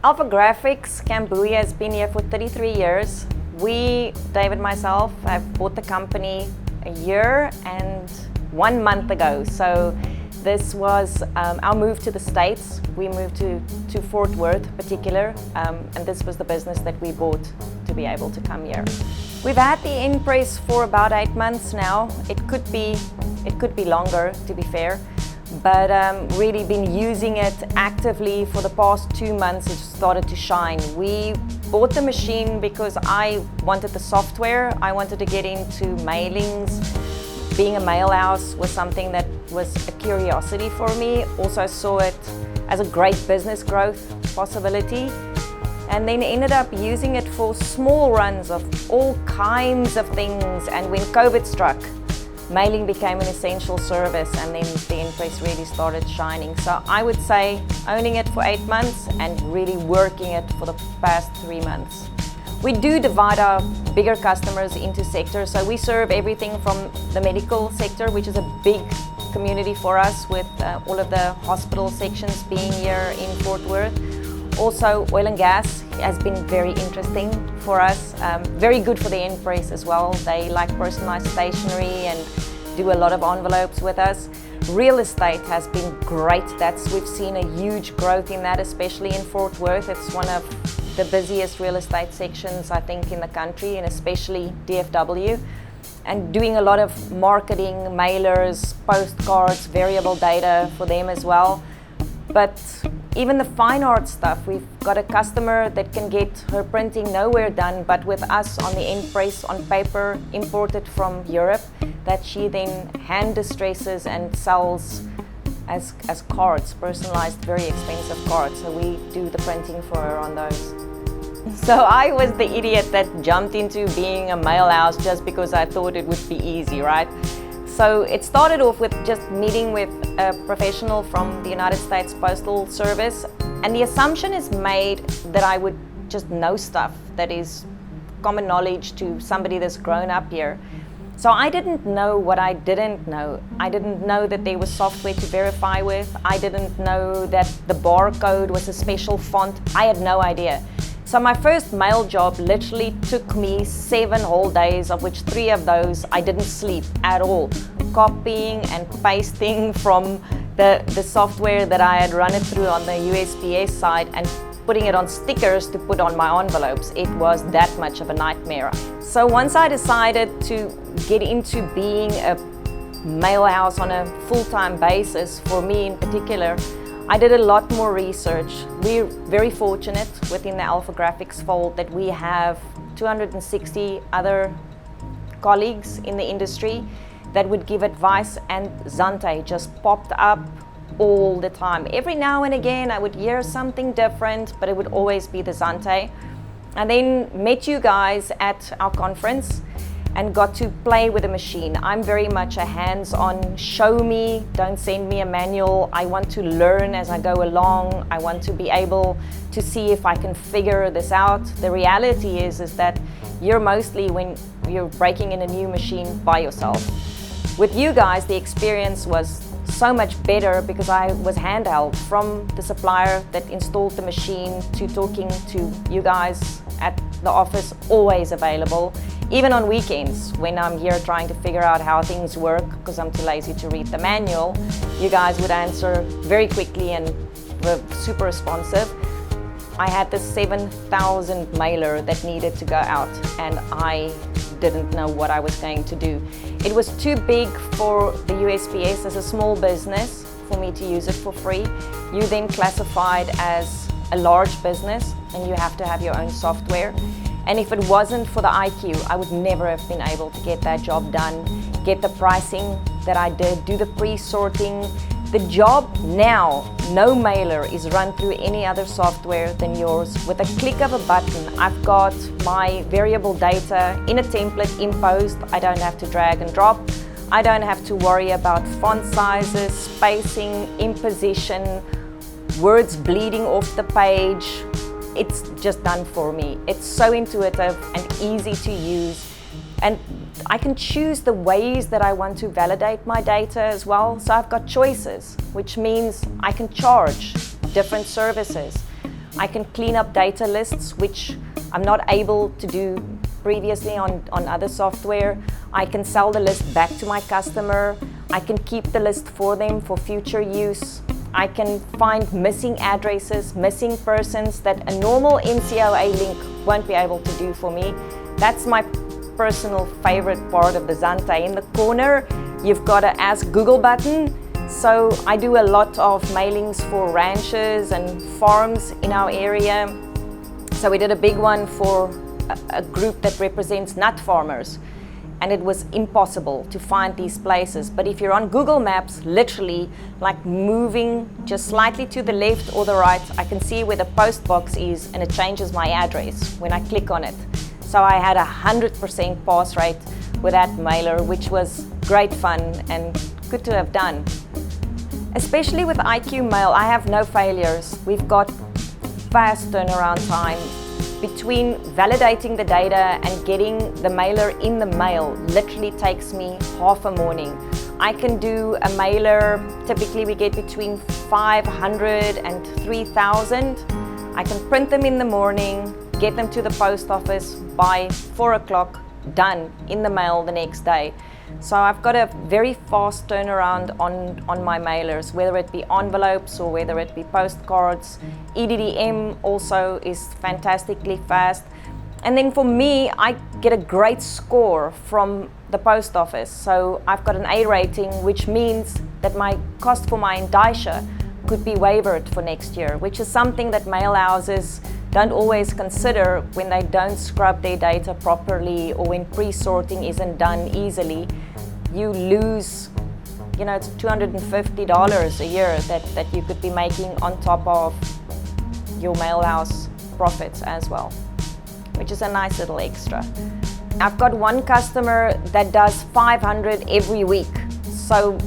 AlphaGraphics Cambodia has been here for 33 years. David and myself, have bought the company a year and 1 month ago. So this was our move to the States. We moved to Fort Worth in particular, and this was the business that we bought to be able to come here. We've had the Xante press for about 8 months now. It could be longer, to be fair, but really been using it actively for the past 2 months. It started to shine. We bought the machine because I wanted the software. I wanted to get into mailings. Being a mail house was something that was a curiosity for me. Also saw it as a great business growth possibility, and then ended up using it for small runs of all kinds of things. And when COVID struck, mailing became an essential service, and then the Xante press really started shining. So I would say owning it for 8 months and really working it for the past 3 months. We do divide our bigger customers into sectors. So we serve everything from the medical sector, which is a big community for us, with all of the hospital sections being here in Fort Worth. Also, oil and gas has been very interesting for us. Very good for the Xante press as well. They like personalized stationery and do a lot of envelopes with us. Real estate has been great. We've seen a huge growth in that, especially in Fort Worth. It's one of the busiest real estate sections, I think, in the country, and especially DFW. And doing a lot of marketing, mailers, postcards, variable data for them as well. But even the fine art stuff, we've got a customer that can get her printing nowhere done, but with us on the Xante press on paper imported from Europe, that she then hand distresses and sells as cards, personalized, very expensive cards. So we do the printing for her on those. So I was the idiot that jumped into being a mail house just because I thought it would be easy, right? So it started off with just meeting with a professional from the United States Postal Service, and the assumption is made that I would just know stuff that is common knowledge to somebody that's grown up here. So I didn't know what I didn't know. I didn't know that there was software to verify with. I didn't know that the barcode was a special font. I had no idea. So my first mail job literally took me 7 whole days, of which 3 of those I didn't sleep at all. Copying and pasting from the software that I had run it through on the USPS side and putting it on stickers to put on my envelopes. It was that much of a nightmare. So once I decided to get into being a mail house on a full-time basis, for me in particular, I did a lot more research. We're very fortunate within the AlphaGraphics fold that we have 260 other colleagues in the industry that would give advice, and Xante just popped up all the time. Every now and again I would hear something different, but it would always be the Xante. And then met you guys at our conference and got to play with the machine. I'm very much a hands-on, show me, don't send me a manual. I want to learn as I go along. I want to be able to see if I can figure this out. The reality is that you're mostly, when you're breaking in a new machine, by yourself. With you guys, the experience was so much better because I was handheld from the supplier that installed the machine to talking to you guys at the office, always available. Even on weekends when I'm here trying to figure out how things work because I'm too lazy to read the manual, you guys would answer very quickly and were super responsive. I had this 7,000 mailer that needed to go out, and I didn't know what I was going to do. It was too big for the USPS as a small business for me to use it for free. You then classified as a large business and you have to have your own software. And if it wasn't for the IQ, I would never have been able to get that job done, get the pricing that I did, do the pre-sorting. The job now, no mailer is run through any other software than yours. With a click of a button, I've got my variable data in a template in post. I don't have to drag and drop. I don't have to worry about font sizes, spacing, imposition, words bleeding off the page. It's just done for me. It's so intuitive and easy to use. And I can choose the ways that I want to validate my data as well. So I've got choices, which means I can charge different services. I can clean up data lists, which I'm not able to do previously on other software. I can sell the list back to my customer. I can keep the list for them for future use. I can find missing addresses, missing persons that a normal NCOA link won't be able to do for me. That's my personal favorite part of the Xante. In the corner, you've got an Ask Google button. So I do a lot of mailings for ranches and farms in our area. So we did a big one for a group that represents nut farmers. And it was impossible to find these places. But if you're on Google Maps, literally like moving just slightly to the left or the right, I can see where the post box is and it changes my address when I click on it. So I had 100% pass rate with that mailer, which was great fun and good to have done. Especially with IQ Mail, I have no failures. We've got fast turnaround time. Between validating the data and getting the mailer in the mail literally takes me half a morning. I can do a mailer, typically we get between 500 and 3,000. I can print them in the morning, get them to the post office by 4 o'clock, done in the mail the next day. So I've got a very fast turnaround on my mailers, whether it be envelopes or whether it be postcards. EDDM also is fantastically fast. And then for me, I get a great score from the post office. So I've got an A rating, which means that my cost for my indicia could be waived for next year, which is something that mail houses don't always consider when they don't scrub their data properly or when pre-sorting isn't done easily. You lose, it's $250 a year that you could be making on top of your mailhouse profits as well, which is a nice little extra. I've got one customer that does 500 every week. So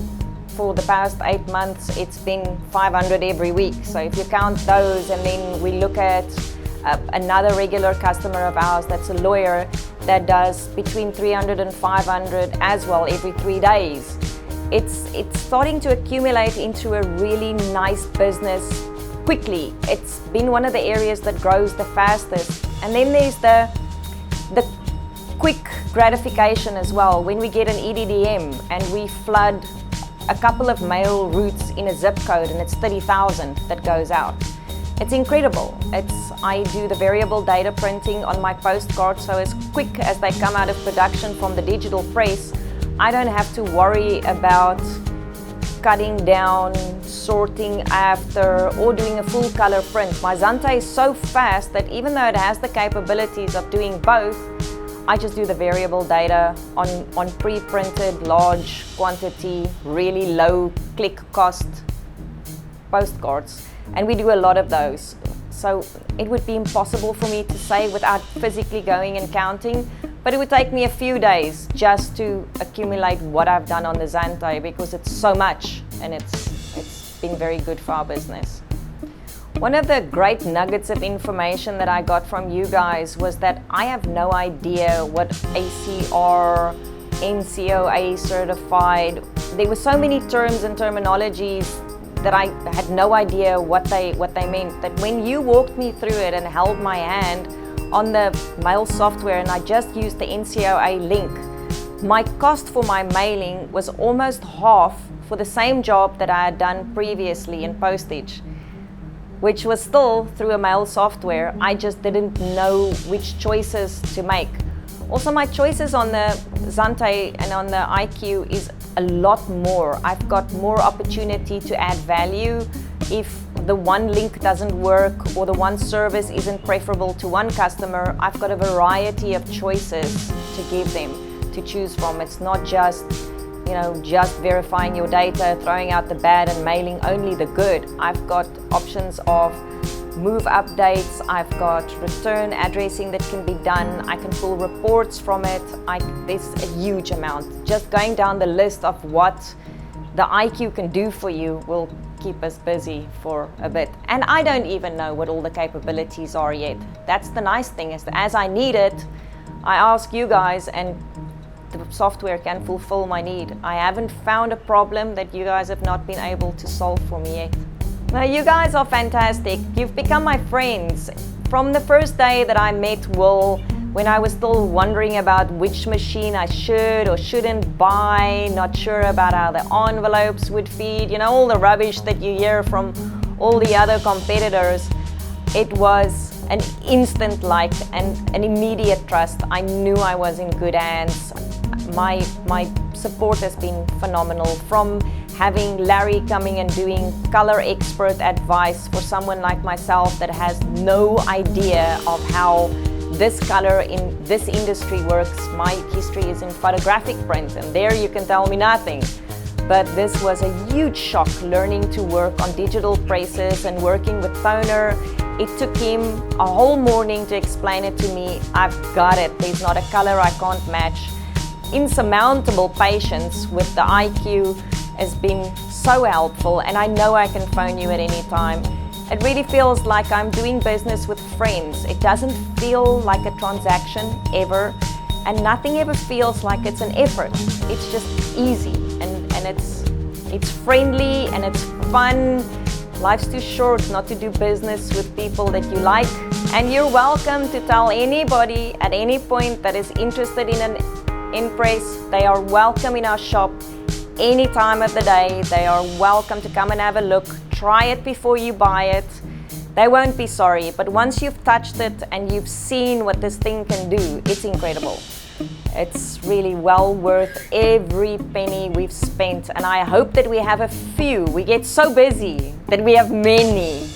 for the past 8 months, it's been 500 every week. So if you count those and then we look at another regular customer of ours that's a lawyer that does between 300 and 500 as well every 3 days. It's starting to accumulate into a really nice business quickly. It's been one of the areas that grows the fastest. And then there's the quick gratification as well. When we get an EDDM and we flood a couple of mail routes in a zip code and it's 30,000 that goes out. It's incredible. I do the variable data printing on my postcards, so as quick as they come out of production from the digital press, I don't have to worry about cutting down, sorting after, or doing a full color print. My Xante is so fast that even though it has the capabilities of doing both, I just do the variable data on pre-printed, large quantity, really low click cost postcards. And we do a lot of those. So it would be impossible for me to say without physically going and counting, but it would take me a few days just to accumulate what I've done on the Xante because it's so much and it's been very good for our business. One of the great nuggets of information that I got from you guys was that I have no idea what ACR, NCOA certified, there were so many terms and terminologies that I had no idea what they meant. That when you walked me through it and held my hand on the mail software and I just used the NCOA link, my cost for my mailing was almost half for the same job that I had done previously in postage, which was still through a mail software. I just didn't know which choices to make. Also, my choices on the Xante and on the IQ is a lot more. I've got more opportunity to add value. If the one link doesn't work or the one service isn't preferable to one customer, I've got a variety of choices to give them to choose from. It's not just verifying your data, throwing out the bad and mailing only the good. I've got options of move updates, I've got return addressing that can be done, I can pull reports from it. There's a huge amount. Just going down the list of what the IQ can do for you will keep us busy for a bit. And I don't even know what all the capabilities are yet. That's the nice thing, is that as I need it, I ask you guys and the software can fulfill my need. I haven't found a problem that you guys have not been able to solve for me yet. Well, you guys are fantastic. You've become my friends. From the first day that I met Will, when I was still wondering about which machine I should or shouldn't buy, not sure about how the envelopes would feed, you know, all the rubbish that you hear from all the other competitors, it was an instant like and an immediate trust. I knew I was in good hands. My support has been phenomenal, from having Larry coming and doing color expert advice for someone like myself that has no idea of how this color in this industry works. My history is in photographic print, and there you can tell me nothing. But this was a huge shock, learning to work on digital presses and working with toner. It took him a whole morning to explain it to me. I've got it. There's not a color I can't match. Insurmountable patience with the IQ has been so helpful, and I know I can phone you at any time. It really feels like I'm doing business with friends. It doesn't feel like a transaction ever, and nothing ever feels like it's an effort. It's just easy, and it's friendly and it's fun. Life's too short not to do business with people that you like. And you're welcome to tell anybody at any point that is interested in an Impress. They are welcome in our shop any time of the day. They are welcome to come and have a look. Try it before you buy it. They won't be sorry, but once you've touched it and you've seen what this thing can do, it's incredible. It's really well worth every penny we've spent, and I hope that we have a few. We get so busy that we have many.